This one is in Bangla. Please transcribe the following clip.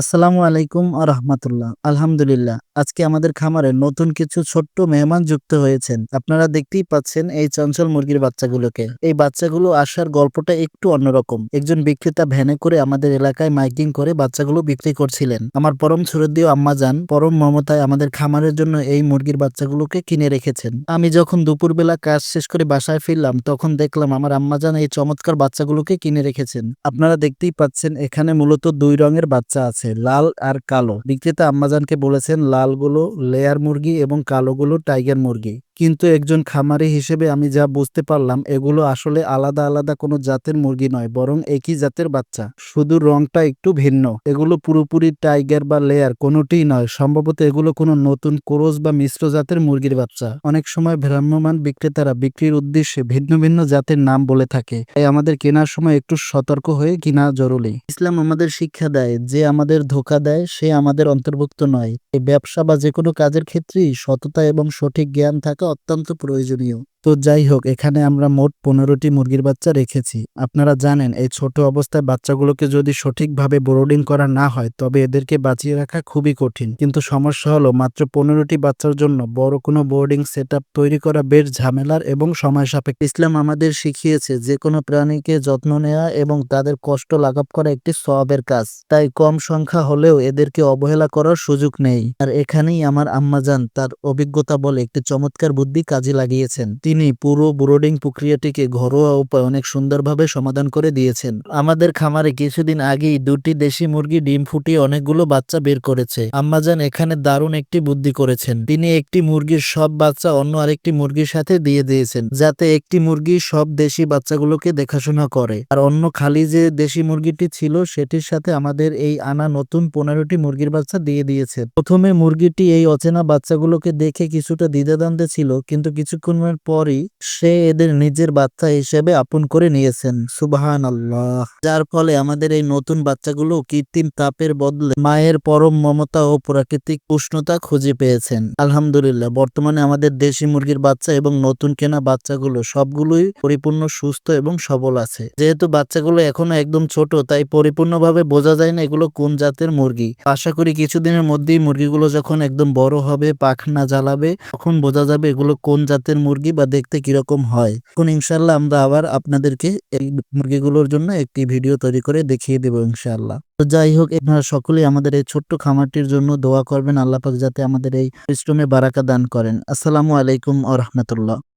আসসালামু আলাইকুম রাহমাতুল্লাহ। আলহামদুলিল্লাহ। আজকে আমাদের খামারে নতুন কিছু ছোট্ট মেহমান যুক্ত হয়েছেন। আপনারা দেখতেই পাচ্ছেন এই চঞ্চল মুরগির বাচ্চাগুলোকে। এই বাচ্চাগুলো আসার গল্পটা একটু অন্যরকম। একজন বিক্রেতা ভ্যানে করে আমাদের এলাকায় মাইকিং করে বাচ্চাগুলো বিক্রি করছিলেন। আমার পরম শ্রদ্ধেয় আম্মাজান পরম মমতায় আমাদের খামারের জন্য এই মুরগির বাচ্চাগুলোকে কিনে রেখেছেন। আমি যখন দুপুরবেলা কাজ শেষ করে বাসায় ফিরলাম তখন দেখলাম আমার আম্মাজান এই চমৎকার বাচ্চাগুলোকে কিনে রেখেছেন। আপনারা দেখতেই পাচ্ছেন এখানে মূলত ২ রঙের বাচ্চা আছে, লাল আর কালো। বিক্রেতা আম্মাজানকে বলেছেন লালগুলো লেয়ার মুরগি এবং কালোগুলো টাইগার মুরগি। কিন্তু একজন খামারি হিসেবে আমি যা বুঝতে পারলাম এগুলো আসলে আলাদা আলাদা কোনো জাতের মুরগি নয়, বরং একই জাতের বাচ্চা, শুধু রংটা একটু ভিন্ন। এগুলো পুরোপুরি টাইগার বা লেয়ার কোনোটিই নয়। সম্ভবত এগুলো কোনো নতুন ক্রস বা মিশ্র জাতের মুরগির বাচ্চা। অনেক সময় ভ্রাম্যমাণ বিক্রেতারা বিক্রির উদ্দেশ্যে ভিন্ন ভিন্ন জাতের নাম বলে থাকে, তাই আমাদের কেনার সময় একটু সতর্ক হয়ে কিনা জরুরি। ইসলাম আমাদের শিক্ষা দেয়, যে আমাদের ধোঁকা দেয় সে আমাদের অন্তর্ভুক্ত নয়। এই ব্যবসা বা যে কোনো কাজের ক্ষেত্রেই সততা এবং সঠিক জ্ঞান থাকা অত্যন্ত প্রয়োজনীয়। তো যাই হোক, এখানে আমরা মোট ১৫টি মুরগির বাচ্চা রেখেছি। আপনারা জানেন এই ছোট অবস্থায় বাচ্চাগুলোকে যদি সঠিকভাবে ব্রোডিং করা না হয় তবে এদেরকে বাঁচিয়ে রাখা খুবই কঠিন। কিন্তু সমস্যা হলো মাত্র ১৫টি বাচ্চার জন্য বড় কোনো বোর্ডিং সেটআপ তৈরি করা বেশ ঝামেলার এবং সময় সাপেক্ষ। ইসলাম আমাদের শিখিয়েছে যে কোনো প্রাণীকে যত্ন নেওয়া এবং তাদের কষ্ট লাঘব করা একটি সওয়াবের কাজ। তাই কম সংখ্যা হলেও এদেরকে অবহেলা করার সুযোগ নেই। আর এখানেই আমার আম্মাজান তার অভিজ্ঞতা বলে একটি চমৎকার বুদ্ধি কাজে লাগিয়েছেন। তিনি পুরো ব্রোডিং প্রক্রিয়াটিকে ঘরোয়া উপায়ে অনেক সুন্দরভাবে সমাধান করে দিয়েছেন। আমাদের খামারে কিছুদিন আগেই ২টি দেশি মুরগি ডিম ফুটিয়ে অনেকগুলো বাচ্চা বের করেছে। আম্মাজান এখানে দারুণ একটি বুদ্ধি করেছেন। তিনি একটি মুরগির সব বাচ্চা অন্য আরেকটি মুরগির সাথে দিয়ে দিয়েছেন, যাতে একটি মুরগি সব দেশি বাচ্চাগুলোকে দেখাশোনা করে, আর অন্য খালি যে দেশি মুরগিটি ছিল সেটির সাথে আমাদের এই আনা নতুন ১৫টি মুরগির বাচ্চা দিয়ে দিয়েছে। প্রথমে মুরগিটি এই অচেনা বাচ্চাগুলোকে দেখে কিছুটা দ্বিধাদ্বন্দ্বে ছিল, কিন্তু কিছুক্ষণের পরই সে এদের নিজের বাচ্চা হিসেবে আপন করে নিয়েছেন। সুবহানাল্লাহ। যার ফলে আমাদের এই নতুন বাচ্চাগুলো কৃত্রিম তাপের বদলে মায়ের পরম মমতা ও প্রাকৃতিক উষ্ণতা খুঁজে পেয়েছেন। আলহামদুলিল্লাহ, বর্তমানে আমাদের দেশি মুরগির বাচ্চা এবং নতুন কেনা বাচ্চাগুলো সবগুলোই পরিপূর্ণ সুস্থ এবং সবল আছে। যেহেতু বাচ্চাগুলো এখনো একদম ছোট, তাই পরিপূর্ণভাবে বোঝা যায় না এগুলো কোন জাতের মুরগি। আশা করি কিছুদিনের মধ্যেই মুরগিগুলো যখন একদম বড় হবে, পাখনা জ্বালাবে, তখন বোঝা যাবে এগুলো কোন জাতের মুরগি বা দেখতে কিরকম হয়। এখন ইনশাল্লাহ আমরা আবার আপনাদেরকে এই মুরগিগুলোর জন্য একটি ভিডিও তৈরি করে দেখিয়ে দেবো ইনশাআল্লাহ। তো যাই হোক, আপনারা সকলেই আমাদের এই ছোট্ট খামারটির জন্য দোয়া করবেন, আল্লাহ পাক যাতে আমাদের এই পরিশ্রমে বারাকা দান করেন। আসসালামু আলাইকুম রাহমাতুল্লাহ।